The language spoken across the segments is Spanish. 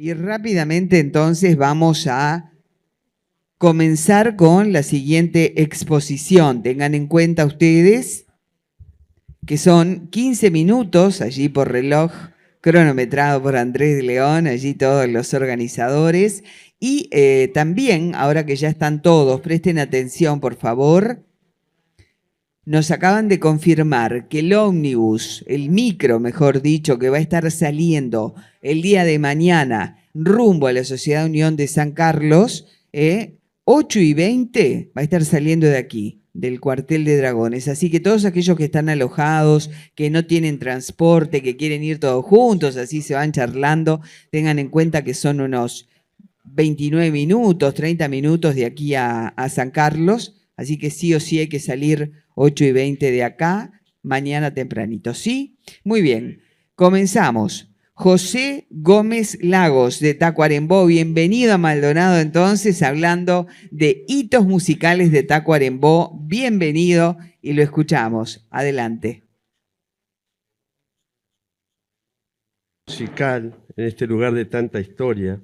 Y rápidamente entonces vamos a comenzar con la siguiente exposición. Tengan en cuenta ustedes que son 15 minutos allí por reloj, cronometrado por Andrés de León, allí todos los organizadores. Y también, ahora que ya están todos, presten atención por favor. Nos acaban de confirmar que el ómnibus, el micro, mejor dicho, que va a estar saliendo el día de mañana rumbo a la Sociedad Unión de San Carlos, 8:20 va a estar saliendo de aquí, del cuartel de Dragones. Así que todos aquellos que están alojados, que no tienen transporte, que quieren ir todos juntos, así se van charlando, tengan en cuenta que son unos 29 minutos, 30 minutos de aquí a San Carlos. Así que sí o sí hay que salir 8:20 de acá, mañana tempranito. ¿Sí? Muy bien. Comenzamos. José Gómez Lagos, de Tacuarembó. Bienvenido a Maldonado, entonces, hablando de hitos musicales de Tacuarembó. Bienvenido y lo escuchamos. Adelante. Musical, en este lugar de tanta historia,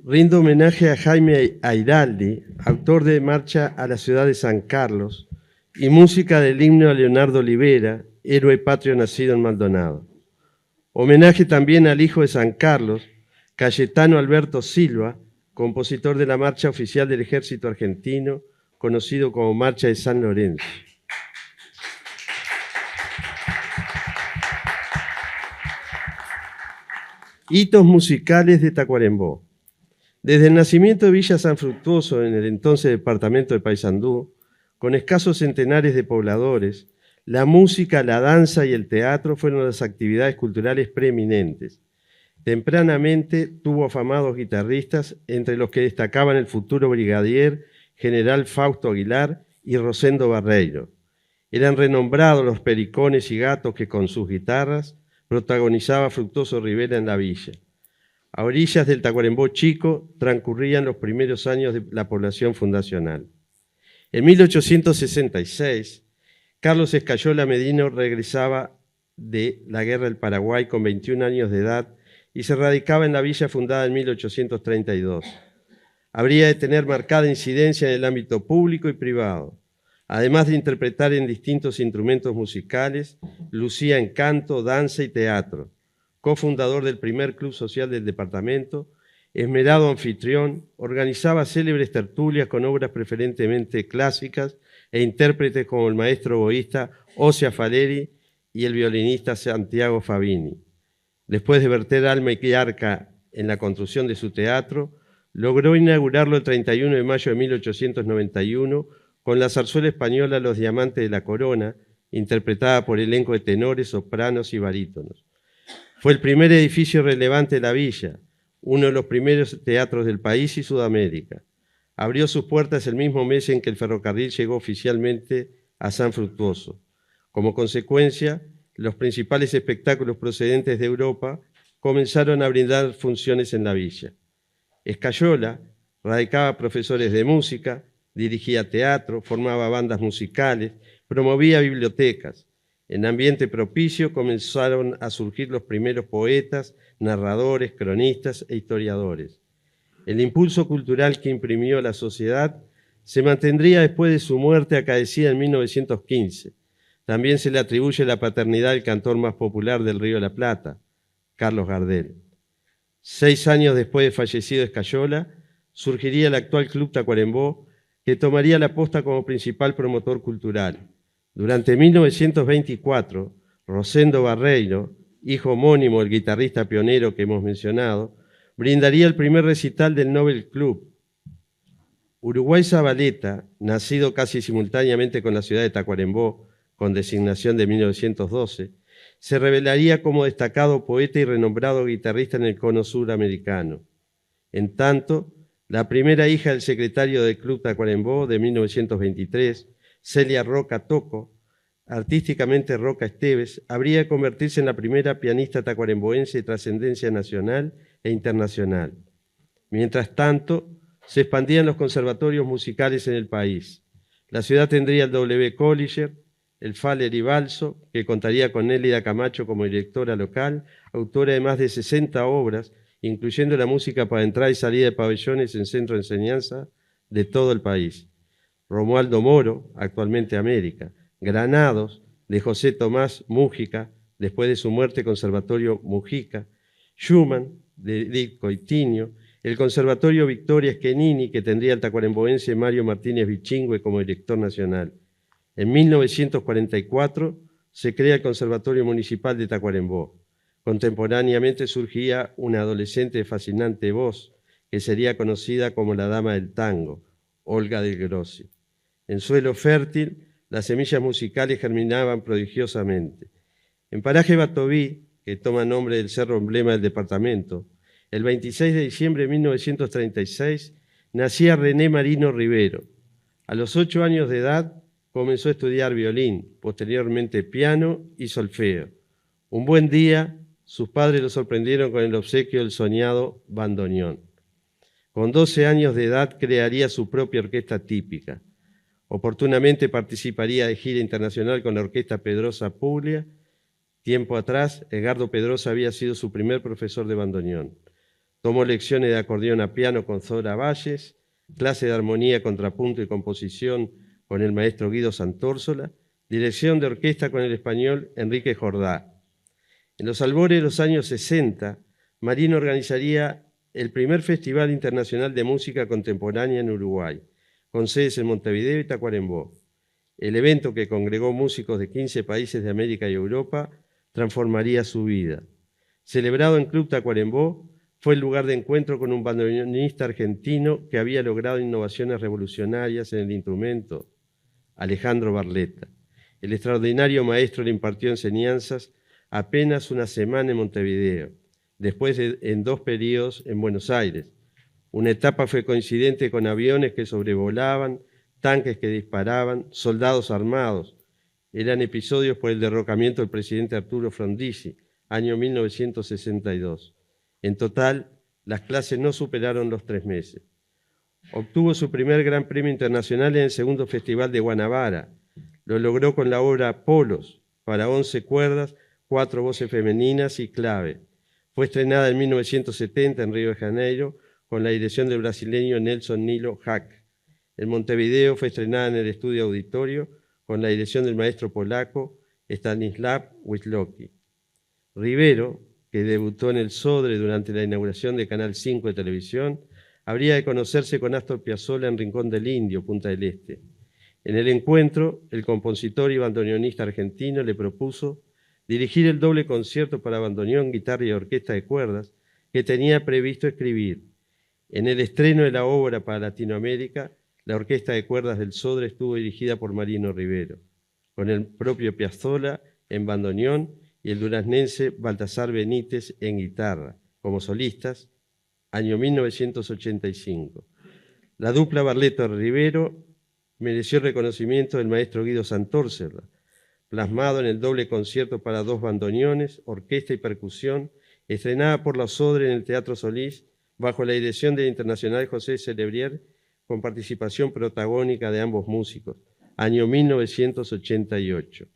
rindo homenaje a Jaime Airaldi, autor de Marcha a la ciudad de San Carlos y música del himno a Leonardo Olivera, héroe patrio nacido en Maldonado. Homenaje también al hijo de San Carlos, Cayetano Alberto Silva, compositor de la marcha oficial del Ejército Argentino, conocido como Marcha de San Lorenzo. Hitos musicales de Tacuarembó. Desde el nacimiento de Villa San Fructuoso, en el entonces departamento de Paysandú, con escasos centenares de pobladores, la música, la danza y el teatro fueron las actividades culturales preeminentes. Tempranamente tuvo afamados guitarristas, entre los que destacaban el futuro brigadier general Fausto Aguilar y Rosendo Barreiro. Eran renombrados los pericones y gatos que con sus guitarras protagonizaba Fructuoso Rivera en la villa. A orillas del Tacuarembó Chico transcurrían los primeros años de la población fundacional. En 1866, Carlos Escayola Medino regresaba de la Guerra del Paraguay con 21 años de edad y se radicaba en la villa fundada en 1832. Habría de tener marcada incidencia en el ámbito público y privado. Además de interpretar en distintos instrumentos musicales, lucía en canto, danza y teatro. Cofundador del primer club social del departamento, esmerado anfitrión, organizaba célebres tertulias con obras preferentemente clásicas e intérpretes como el maestro oboísta Osia Faleri y el violinista Santiago Fabini. Después de verter alma y arca en la construcción de su teatro, logró inaugurarlo el 31 de mayo de 1891 con la zarzuela española Los Diamantes de la Corona, interpretada por elenco de tenores, sopranos y barítonos. Fue el primer edificio relevante de la villa, uno de los primeros teatros del país y Sudamérica. Abrió sus puertas el mismo mes en que el ferrocarril llegó oficialmente a San Fructuoso. Como consecuencia, los principales espectáculos procedentes de Europa comenzaron a brindar funciones en la villa. Escayola radicaba profesores de música, dirigía teatro, formaba bandas musicales, promovía bibliotecas. En ambiente propicio comenzaron a surgir los primeros poetas, narradores, cronistas e historiadores. El impulso cultural que imprimió la sociedad se mantendría después de su muerte acaecida en 1915. También se le atribuye la paternidad del cantor más popular del Río de la Plata, Carlos Gardel. 6 años después de fallecido Escayola, surgiría el actual Club Tacuarembó, que tomaría la posta como principal promotor cultural. Durante 1924, Rosendo Barreiro, hijo homónimo del guitarrista pionero que hemos mencionado, brindaría el primer recital del Nobel Club. Uruguay Zabaleta, nacido casi simultáneamente con la ciudad de Tacuarembó, con designación de 1912, se revelaría como destacado poeta y renombrado guitarrista en el cono suramericano. En tanto, la primera hija del secretario del Club Tacuarembó de 1923, Celia Roca Toco, artísticamente Roca Esteves, habría de convertirse en la primera pianista tacuaremboense de trascendencia nacional e internacional. Mientras tanto, se expandían los conservatorios musicales en el país. La ciudad tendría el W. Colliger, el Faller y Balso, que contaría con Nélida Camacho como directora local, autora de más de 60 obras, incluyendo la música para entrada y salida de pabellones en centro de enseñanza de todo el país. Romualdo Moro, actualmente América. Granados, de José Tomás Mújica, después de su muerte, Conservatorio Mujica. Schumann, de Edith Coitinho. El Conservatorio Victoria Schettini, que tendría el tacuarembóense Mario Martínez Vichingüe como director nacional. En 1944 se crea el Conservatorio Municipal de Tacuarembó. Contemporáneamente surgía una adolescente de fascinante voz, que sería conocida como la Dama del Tango, Olga del Grossi. En suelo fértil, las semillas musicales germinaban prodigiosamente. En Paraje Batoví, que toma nombre del cerro emblema del departamento, el 26 de diciembre de 1936 nacía René Marino Rivero. A los 8 años de edad comenzó a estudiar violín, posteriormente piano y solfeo. Un buen día, sus padres lo sorprendieron con el obsequio del soñado bandoneón. Con 12 años de edad crearía su propia orquesta típica. Oportunamente participaría de gira internacional con la Orquesta Pedrosa Puglia. Tiempo atrás, Edgardo Pedrosa había sido su primer profesor de bandoneón. Tomó lecciones de acordeón a piano con Zora Valles, clase de armonía, contrapunto y composición con el maestro Guido Santórsola, dirección de orquesta con el español Enrique Jordá. En los albores de los años 60, Marino organizaría el primer Festival Internacional de Música Contemporánea en Uruguay, con sedes en Montevideo y Tacuarembó. El evento, que congregó músicos de 15 países de América y Europa, transformaría su vida. Celebrado en Club Tacuarembó, fue el lugar de encuentro con un bandoneonista argentino que había logrado innovaciones revolucionarias en el instrumento, Alejandro Barletta. El extraordinario maestro le impartió enseñanzas apenas una semana en Montevideo, después en 2 periodos en Buenos Aires. Una etapa fue coincidente con aviones que sobrevolaban, tanques que disparaban, soldados armados. Eran episodios por el derrocamiento del presidente Arturo Frondizi, año 1962. En total, las clases no superaron los 3 meses. Obtuvo su primer Gran Premio Internacional en el segundo Festival de Guanabara. Lo logró con la obra Polos, para 11 cuerdas, 4 voces femeninas y clave. Fue estrenada en 1970 en Río de Janeiro con la dirección del brasileño Nelson Nilo Hack. En Montevideo fue estrenada en el Estudio Auditorio con la dirección del maestro polaco Stanislav Wisłocki. Rivero, que debutó en el Sodre durante la inauguración de Canal 5 de televisión, habría de conocerse con Astor Piazzolla en Rincón del Indio, Punta del Este. En el encuentro, el compositor y bandoneonista argentino le propuso dirigir el doble concierto para bandoneón, guitarra y orquesta de cuerdas que tenía previsto escribir. En el estreno de la obra para Latinoamérica, la orquesta de cuerdas del Sodre estuvo dirigida por Marino Rivero, con el propio Piazzolla en bandoneón y el duraznense Baltasar Benítez en guitarra, como solistas, año 1985. La dupla Barletta-Rivero mereció el reconocimiento del maestro Guido Santórsola, plasmado en el doble concierto para 2 bandoneones, orquesta y percusión, estrenada por la Sodre en el Teatro Solís, bajo la dirección del internacional José Celebrier, con participación protagónica de ambos músicos, año 1988.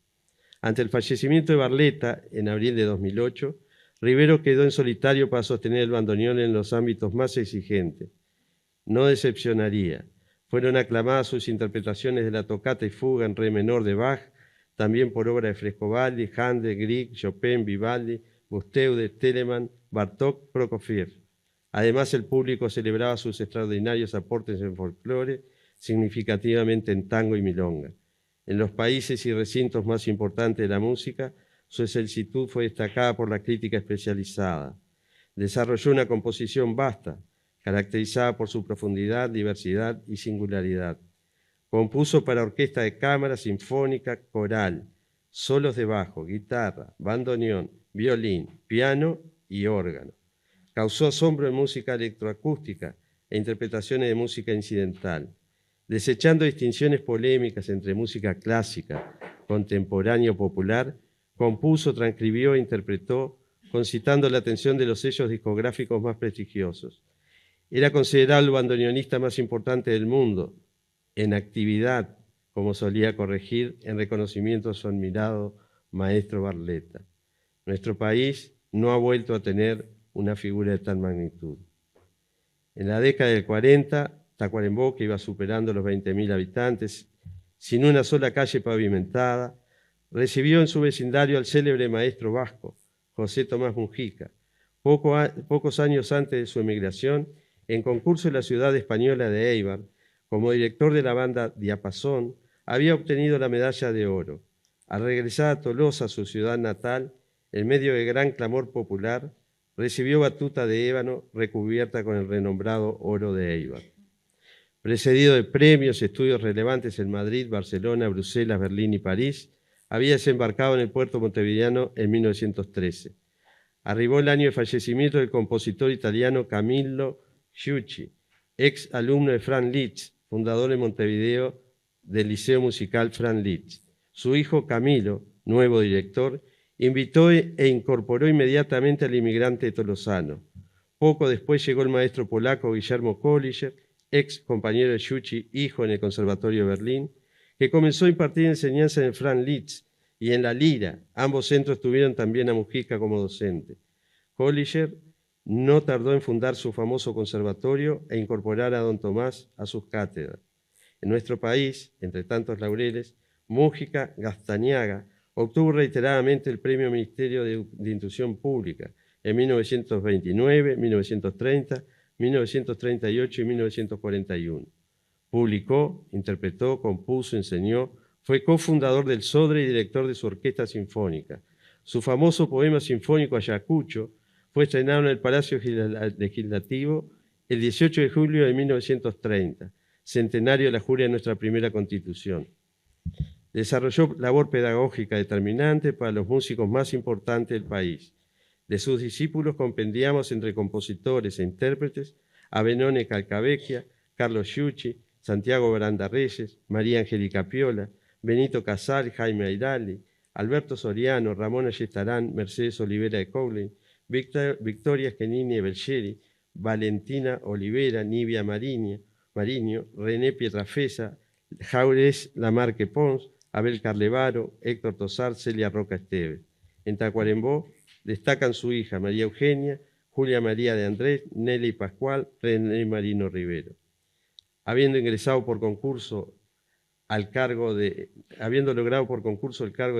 Ante el fallecimiento de Barletta, en abril de 2008, Rivero quedó en solitario para sostener el bandoneón en los ámbitos más exigentes. No decepcionaría. Fueron aclamadas sus interpretaciones de la tocata y fuga en re menor de Bach, también por obra de Frescobaldi, Handel, Grieg, Chopin, Vivaldi, Buxtehude, Telemann, Bartók, Prokofiev. Además, el público celebraba sus extraordinarios aportes en folclore, significativamente en tango y milonga. En los países y recintos más importantes de la música, su excelsitud fue destacada por la crítica especializada. Desarrolló una composición vasta, caracterizada por su profundidad, diversidad y singularidad. Compuso para orquesta de cámara, sinfónica, coral, solos de bajo, guitarra, bandoneón, violín, piano y órgano. Causó asombro en música electroacústica e interpretaciones de música incidental. Desechando distinciones polémicas entre música clásica, contemporánea o popular, compuso, transcribió e interpretó, concitando la atención de los sellos discográficos más prestigiosos. Era considerado el bandoneonista más importante del mundo, en actividad, como solía corregir, en reconocimiento a su admirado maestro Barletta. Nuestro país no ha vuelto a tener una figura de tal magnitud. En la década del 40, Tacuarembó, que iba superando los 20.000 habitantes, sin una sola calle pavimentada, recibió en su vecindario al célebre maestro vasco, José Tomás Mujica. Pocos años antes de su emigración, en concurso en la ciudad española de Éibar, como director de la banda Diapasón, había obtenido la medalla de oro. Al regresar a Tolosa, su ciudad natal, en medio de gran clamor popular, recibió batuta de ébano recubierta con el renombrado oro de Éibar. Precedido de premios y estudios relevantes en Madrid, Barcelona, Bruselas, Berlín y París, había desembarcado en el puerto montevideano en 1913. Arribó el año de fallecimiento del compositor italiano Camillo Sciucci, ex alumno de Franz Liszt, fundador en Montevideo del Liceo Musical Franz Liszt. Su hijo Camilo, nuevo director, invitó e incorporó inmediatamente al inmigrante tolosano. Poco después llegó el maestro polaco Guillermo Kolliger, ex compañero de Sciucci, hijo en el Conservatorio de Berlín, que comenzó a impartir enseñanza en el Franz Liszt y en la Lira. Ambos centros tuvieron también a Mujica como docente. Kolliger no tardó en fundar su famoso conservatorio e incorporar a don Tomás a sus cátedras. En nuestro país, entre tantos laureles, Mujica Gaztañaga obtuvo reiteradamente el Premio Ministerio de Instrucción Pública en 1929, 1930, 1938 y 1941. Publicó, interpretó, compuso, enseñó, fue cofundador del Sodre y director de su orquesta sinfónica. Su famoso poema sinfónico Ayacucho fue estrenado en el Palacio Legislativo el 18 de julio de 1930, centenario de la juria de nuestra primera Constitución. Desarrolló labor pedagógica determinante para los músicos más importantes del país. De sus discípulos compendiamos entre compositores e intérpretes a Benone Calcavecchia, Carlos Sciucci, Santiago Baranda Reyes, María Angélica Piola, Benito Casal, Jaime Airali, Alberto Soriano, Ramón Ayestarán, Mercedes Olivera de Coughlin, Victoria Schenini Belcheri, Valentina Olivera, Nivia Mariño, René Pietrafesa, Jaurés Lamarque Pons, Abel Carlevaro, Héctor Tosar, Celia Roca Esteves. En Tacuarembó destacan su hija María Eugenia, Julia María de Andrés, Nelly Pascual, René Marino Rivero. Habiendo logrado por concurso el cargo de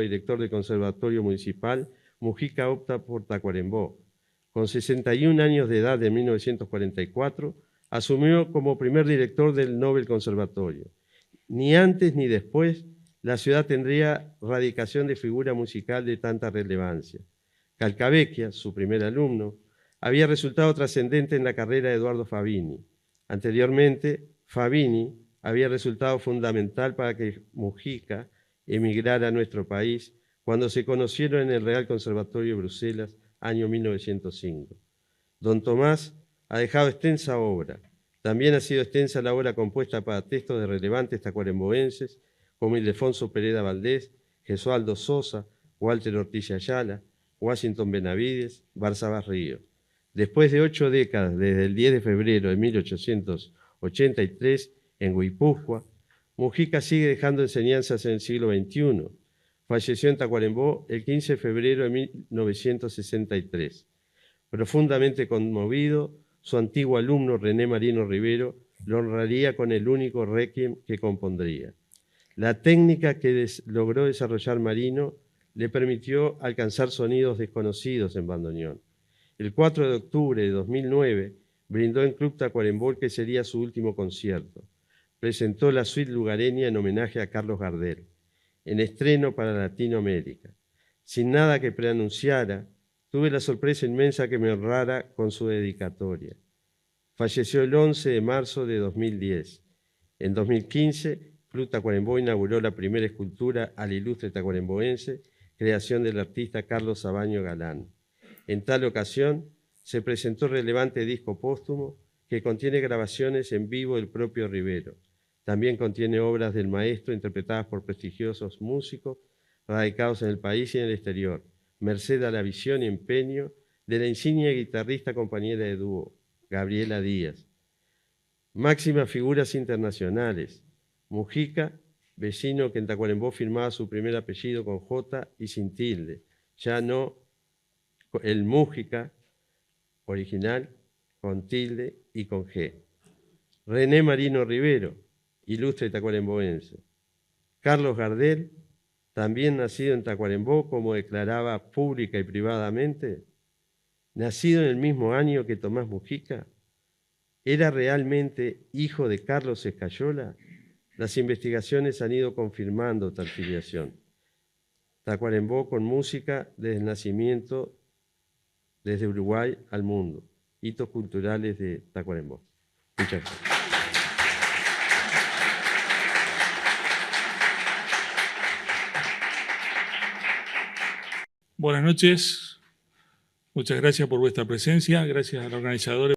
director del Conservatorio Municipal, Mujica opta por Tacuarembó. Con 61 años de edad en 1944, asumió como primer director del Nobel Conservatorio. Ni antes ni después, la ciudad tendría radicación de figura musical de tanta relevancia. Calcavecchia, su primer alumno, había resultado trascendente en la carrera de Eduardo Fabini. Anteriormente, Fabini había resultado fundamental para que Mujica emigrara a nuestro país cuando se conocieron en el Real Conservatorio de Bruselas, año 1905. Don Tomás ha dejado extensa obra. También ha sido extensa la obra compuesta para textos de relevantes tacuaremboenses como Ildefonso Pereda Valdés, Gesualdo Sosa, Walter Ortiz Ayala, Washington Benavides, Barzabás Ríos. Después de 8 décadas, desde el 10 de febrero de 1883, en Guipúzcoa, Mujica sigue dejando enseñanzas en el siglo XXI. Falleció en Tacuarembó el 15 de febrero de 1963. Profundamente conmovido, su antiguo alumno René Marino Rivero lo honraría con el único requiem que compondría. La técnica que logró desarrollar Marino le permitió alcanzar sonidos desconocidos en bandoneón. El 4 de octubre de 2009 brindó en Club Tacuarembó el que sería su último concierto. Presentó la suite lugareña en homenaje a Carlos Gardel, en estreno para Latinoamérica. Sin nada que preanunciara, tuve la sorpresa inmensa que me honrara con su dedicatoria. Falleció el 11 de marzo de 2010. En 2015, Club Tacuarembó inauguró la primera escultura al ilustre tacuaremboense, creación del artista Carlos Sabaño Galán. En tal ocasión, se presentó el relevante disco póstumo que contiene grabaciones en vivo del propio Rivero. También contiene obras del maestro interpretadas por prestigiosos músicos radicados en el país y en el exterior, merced a la visión y empeño de la insignia guitarrista compañera de dúo, Gabriela Díaz. Máximas figuras internacionales. Mujica, vecino que en Tacuarembó firmaba su primer apellido con J y sin tilde, ya no el Mújica, original, con tilde y con G. René Marino Rivero, ilustre tacuaremboense. Carlos Gardel, también nacido en Tacuarembó, como declaraba pública y privadamente, nacido en el mismo año que Tomás Mujica, ¿era realmente hijo de Carlos Escayola? Las investigaciones han ido confirmando tal filiación. Tacuarembó con música desde el nacimiento, desde Uruguay al mundo. Hitos culturales de Tacuarembó. Muchas gracias. Buenas noches. Muchas gracias por vuestra presencia. Gracias a los organizadores.